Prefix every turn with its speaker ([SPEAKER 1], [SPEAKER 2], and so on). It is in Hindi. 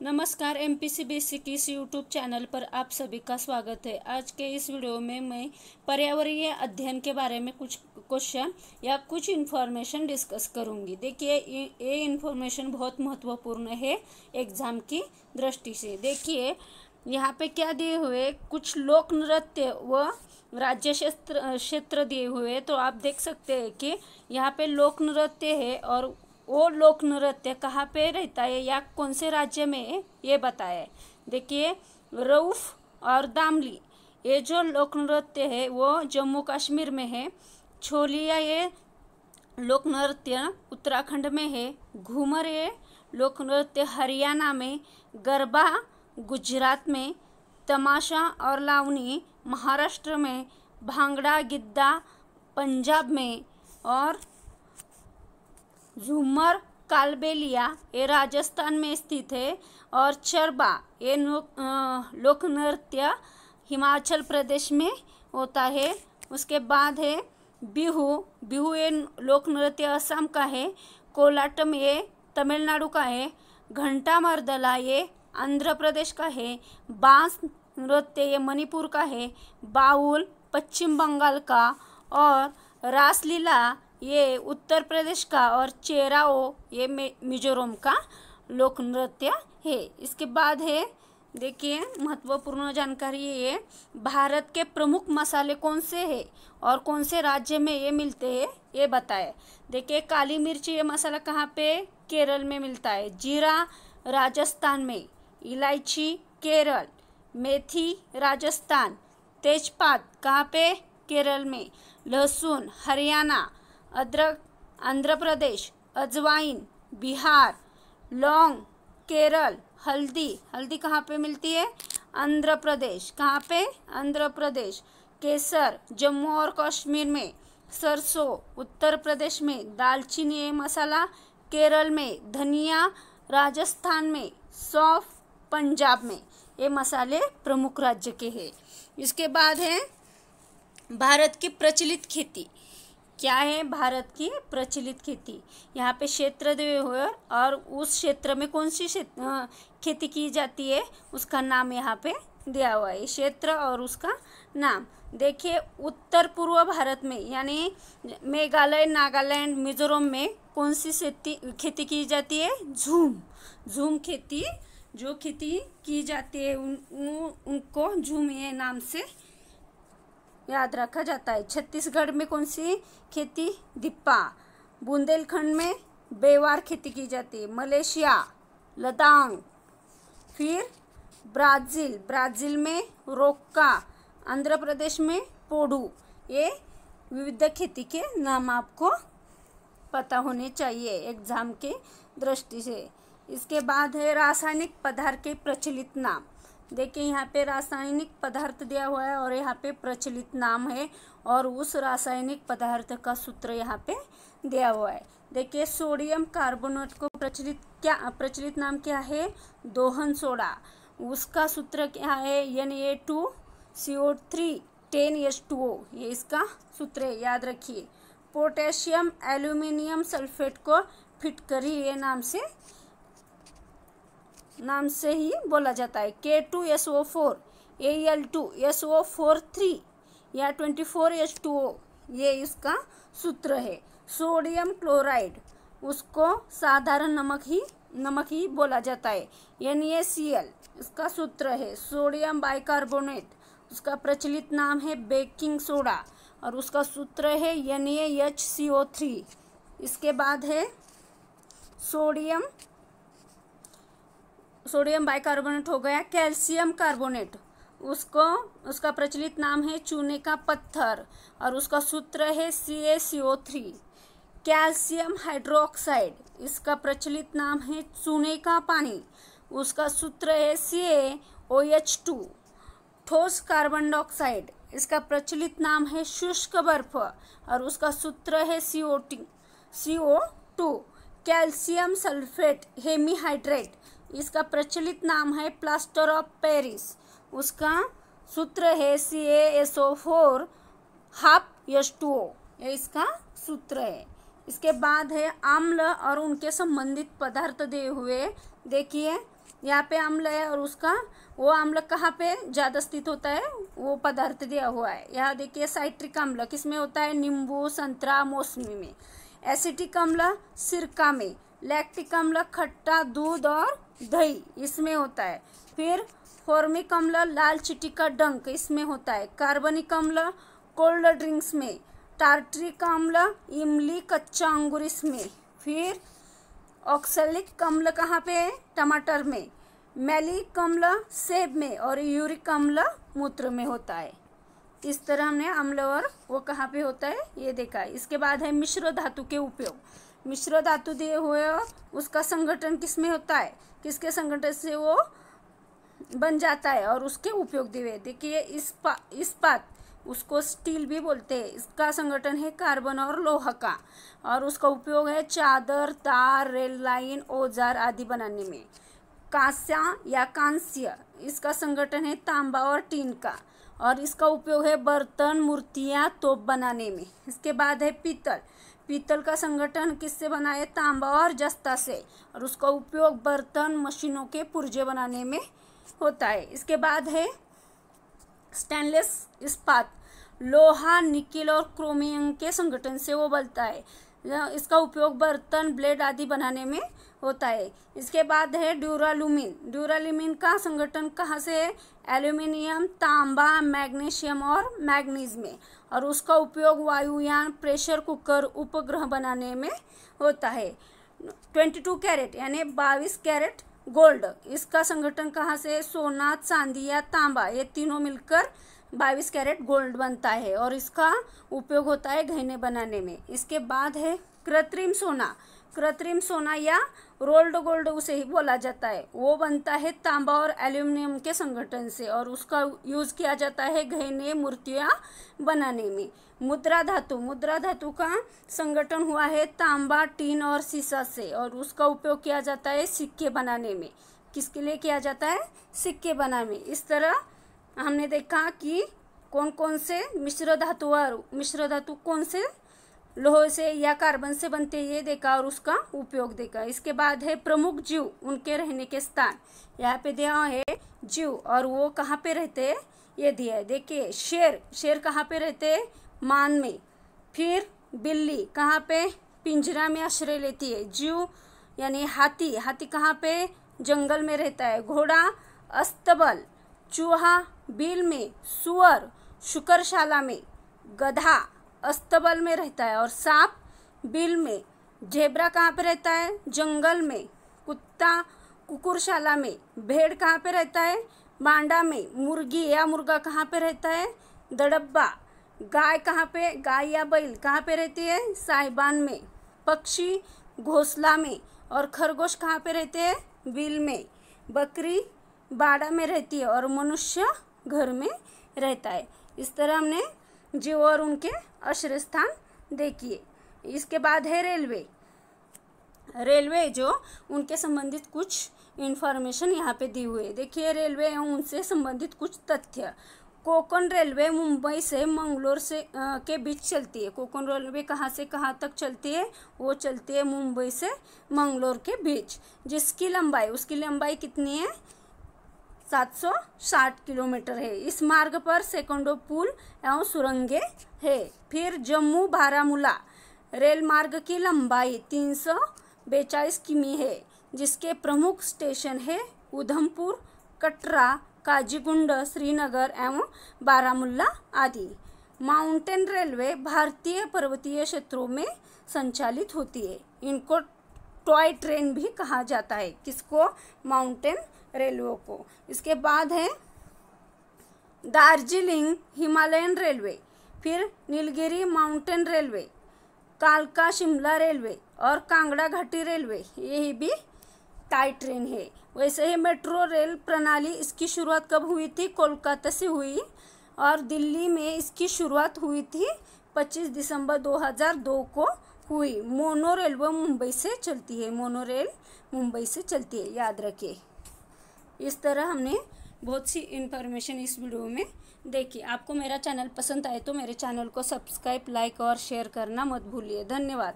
[SPEAKER 1] नमस्कार, एमपीसी बेसिक इस यूट्यूब चैनल पर आप सभी का स्वागत है। आज के इस वीडियो में मैं पर्यावरणीय अध्ययन के बारे में कुछ क्वेश्चन या कुछ इन्फॉर्मेशन डिस्कस करूंगी। देखिए, ये इन्फॉर्मेशन बहुत महत्वपूर्ण है एग्जाम की दृष्टि से। देखिए यहाँ पे क्या दिए हुए, कुछ लोक नृत्य व राज्य क्षेत्र दिए हुए, तो आप देख सकते हैं कि यहाँ पे लोक नृत्य है और वो लोक नृत्य कहाँ पे रहता है या कौन से राज्य में है ये बताया है। देखिए, रऊफ और दामली ये जो लोक नृत्य है वो जम्मू कश्मीर में है। छोलिया ये लोक नृत्य उत्तराखंड में है। घूमर ये लोक नृत्य हरियाणा में। गरबा गुजरात में। तमाशा और लावनी महाराष्ट्र में। भांगड़ा गिद्दा पंजाब में और झूमर कालबेलिया ये राजस्थान में स्थित है। और चरबा ये लोक नृत्य हिमाचल प्रदेश में होता है। उसके बाद है बिहू। बिहू ये लोक नृत्य असम का है। कोलाटम ये तमिलनाडु का है। घंटा मर्दला ये आंध्र प्रदेश का है। बांस नृत्य ये मणिपुर का है। बाउल पश्चिम बंगाल का। और रासलीला ये उत्तर प्रदेश का। और चेराओ ये मिजोरम का लोक नृत्य है। इसके बाद है, देखिए महत्वपूर्ण जानकारी ये, भारत के प्रमुख मसाले कौन से हैं और कौन से राज्य में ये मिलते हैं ये बताए। देखिए, काली मिर्च ये मसाला कहाँ पे, केरल में मिलता है। जीरा राजस्थान में। इलायची केरल। मेथी राजस्थान। तेजपात कहाँ पे, केरल में। लहसुन हरियाणा। अदरक आंध्र प्रदेश। अजवाइन बिहार। लौंग केरल। हल्दी कहाँ पे मिलती है, आंध्र प्रदेश। कहाँ पे, आंध्र प्रदेश। केसर जम्मू और कश्मीर में। सरसों उत्तर प्रदेश में। दालचीनी ये मसाला केरल में। धनिया राजस्थान में। सौंफ पंजाब में। ये मसाले प्रमुख राज्य के हैं। इसके बाद है भारत की प्रचलित खेती। क्या है भारत की प्रचलित खेती, यहाँ पे क्षेत्र दिए हुए और उस क्षेत्र में कौन सी खेती की जाती है उसका नाम यहाँ पे दिया हुआ है, क्षेत्र और उसका नाम। देखिए, उत्तर पूर्व भारत में यानी मेघालय नागालैंड मिजोरम में कौन सी खेती की जाती है, झूम खेती। जो खेती की जाती है उनको झूम ये नाम से याद रखा जाता है। छत्तीसगढ़ में कौन सी खेती, दिप्पा। बुंदेलखंड में बेवार खेती की जाती है। मलेशिया लदांग। फिर ब्राज़ील में रोक्का। आंध्र प्रदेश में पोडू। ये विविध खेती के नाम आपको पता होने चाहिए एग्जाम के दृष्टि से। इसके बाद है रासायनिक पदार्थ के प्रचलित नाम। देखिए, यहाँ पे रासायनिक पदार्थ दिया हुआ है और यहाँ पे प्रचलित नाम है और उस रासायनिक पदार्थ का सूत्र यहाँ पे दिया हुआ है। देखिए, सोडियम कार्बोनेट को प्रचलित नाम क्या है, दोहन सोडा। उसका सूत्र क्या है, Na2CO3 10H2O, ये इसका सूत्र है, याद रखिए। पोटेशियम एल्यूमिनियम सल्फेट को फिटकरी ये नाम से ही बोला जाता है। K2SO4 Al2SO43 या 24H2O ये इसका सूत्र है। सोडियम क्लोराइड उसको साधारण नमक ही बोला जाता है, NaCl इसका सूत्र है। सोडियम बाइकार्बोनेट उसका प्रचलित नाम है बेकिंग सोडा और उसका सूत्र है NaHCO3। इसके बाद है सोडियम बाइकार्बोनेट हो गया। कैल्शियम कार्बोनेट उसका प्रचलित नाम है चूने का पत्थर और उसका सूत्र है CaCO3। कैल्शियम हाइड्रोक्साइड इसका प्रचलित नाम है चूने का पानी, उसका सूत्र है CaOH2। ठोस कार्बन डाइऑक्साइड इसका प्रचलित नाम है शुष्क बर्फ और उसका सूत्र है CO2। कैल्शियम सल्फेट हेमीहाइड्रेट इसका प्रचलित नाम है प्लास्टर ऑफ पेरिस, उसका सूत्र है CaSO4 ½ H2O, ये इसका सूत्र है। इसके बाद है अम्ल और उनके संबंधित पदार्थ दिए हुए। देखिए यहाँ पे अम्ल है और उसका वो अम्ल कहाँ पे ज़्यादा स्थित होता है, वो पदार्थ दिया हुआ है। यहाँ देखिए साइट्रिक अम्ल किस में होता है, नींबू, संतरा, मौसमी में। एसिटिक अम्ल सिरका में। लैक्टिक अम्ल खट्टा दूध और दही इसमें होता है। फिर फॉर्मिक अम्ल लाल चींटी का डंक इसमें होता है। कार्बनिक अम्ल कोल्ड ड्रिंक्स में। टार्ट्रिक अम्ल इमली, कच्चा अंगूर इसमें। फिर ऑक्सैलिक अम्ल कहाँ पे है, टमाटर में। मैलिक अम्ल सेब में और यूरिक अम्ल मूत्र में होता है। इस तरह हमने अम्ल और वो कहाँ पे होता है ये देखा है। इसके बाद है मिश्र धातु के उपयोग। मिश्र धातु दिए हुए और उसका संगठन किस में होता है, किसके संगठन से वो बन जाता है और उसके उपयोग दिए हुए। देखिए इस्पात उसको स्टील भी बोलते हैं। इसका संगठन है कार्बन और लोहा का और उसका उपयोग है चादर, तार, रेल लाइन, औजार आदि बनाने में। कांसा या कांस्य इसका संगठन है तांबा और टीन का और इसका उपयोग है बर्तन, मूर्तियाँ, तोप बनाने में। इसके बाद है पीतल। पीतल का संगठन किससे बना है, तांबा और जस्ता से और उसका उपयोग बर्तन, मशीनों के पुर्जे बनाने में होता है। इसके बाद है स्टेनलेस इस्पात। लोहा, निकेल और क्रोमियम के संगठन से वो बनता है। इसका उपयोग बर्तन, ब्लेड आदि बनाने में होता है। इसके बाद है ड्यूरालुमिन। ड्यूरालुमिन का संगठन कहाँ से है, एल्यूमिनियम, तांबा, मैग्नीशियम और मैग्नीज में और उसका उपयोग वायुयान, प्रेशर कुकर, उपग्रह बनाने में होता है। 22 कैरेट यानी 22 कैरेट गोल्ड इसका संगठन कहाँ से, सोना, चांदी या तांबा ये तीनों मिलकर 22 कैरेट गोल्ड बनता है और इसका उपयोग होता है गहने बनाने में। इसके बाद है कृत्रिम सोना। कृत्रिम सोना या रोल्ड गोल्ड उसे ही बोला जाता है। वो बनता है तांबा और एल्यूमिनियम के संगठन से और उसका यूज़ किया जाता है गहने, मूर्तियाँ बनाने में। मुद्रा धातु। मुद्रा धातु का संगठन हुआ है तांबा, टीन और सीसा से और उसका उपयोग किया जाता है सिक्के बनाने में। किसके लिए किया जाता है, सिक्के बनाने में। इस तरह हमने देखा कि कौन कौन से मिश्र धातु और मिश्र धातु कौन से लोहे से या कार्बन से बनते हैं ये देखा और उसका उपयोग देखा। इसके बाद है प्रमुख जीव, उनके रहने के स्थान। यहाँ पे दिया है जीव और वो कहाँ पे रहते हैं ये दिया है। देखिए शेर, शेर कहाँ पे रहते हैं, मान में। फिर बिल्ली कहाँ पे, पिंजरा में आश्रय लेती है। जीव यानी हाथी, हाथी कहाँ पे, जंगल में रहता है। घोड़ा अस्तबल, चूहा बिल में, सुअर शुकरशाला में, गधा अस्तबल में रहता है और सांप बिल में। जेब्रा कहाँ पे रहता है, जंगल में। कुत्ता कुकुरशाला में। भेड़ कहाँ पे रहता है, बांडा में। मुर्गी या मुर्गा कहाँ पे रहता है, दड़ब्बा। गाय कहाँ पे, गाय या बैल कहाँ पे रहती है, साहिबान में। पक्षी घोंसला में और खरगोश कहाँ पे रहते हैं, बिल में। बकरी बाड़ा में रहती है और मनुष्य घर में रहता है। इस तरह हमने जीव और उनके आश्रय स्थान देखिए। इसके बाद है रेलवे। रेलवे जो उनके संबंधित कुछ इंफॉर्मेशन यहाँ पे दी हुई है। देखिए रेलवे एवं उनसे संबंधित कुछ तथ्य। कोंकण रेलवे मुंबई से मंगलोर से के बीच चलती है। कोंकण रेलवे कहाँ से कहाँ तक चलती है, वो चलती है मुंबई से मंगलोर के बीच। जिसकी लंबाई, उसकी लंबाई कितनी है, 760 किलोमीटर है। इस मार्ग पर सैकड़ों पुल एवं सुरंगें है। फिर जम्मू बारामूला रेल मार्ग की लंबाई 342 किमी है, जिसके प्रमुख स्टेशन है उधमपुर, कटरा, काजीगुंड, श्रीनगर एवं बारामूला आदि। माउंटेन रेलवे भारतीय पर्वतीय क्षेत्रों में संचालित होती है। इनको टॉय ट्रेन भी कहा जाता है। किसको, माउंटेन रेलवे को। इसके बाद है दार्जिलिंग हिमालयन रेलवे, फिर नीलगिरी माउंटेन रेलवे, कालका शिमला रेलवे और कांगड़ा घाटी रेलवे, यही भी टाई ट्रेन है। वैसे ही मेट्रो रेल प्रणाली, इसकी शुरुआत कब हुई थी, कोलकाता से हुई और दिल्ली में इसकी शुरुआत हुई थी 25 दिसंबर 2002 को हुई। मोनो रेलवे मुंबई से चलती है, मोनो रेल मुंबई से चलती है, याद रखिए। इस तरह हमने बहुत सी इन्फॉर्मेशन इस वीडियो में देखी। आपको मेरा चैनल पसंद आए तो मेरे चैनल को सब्सक्राइब, लाइक और शेयर करना मत भूलिए। धन्यवाद।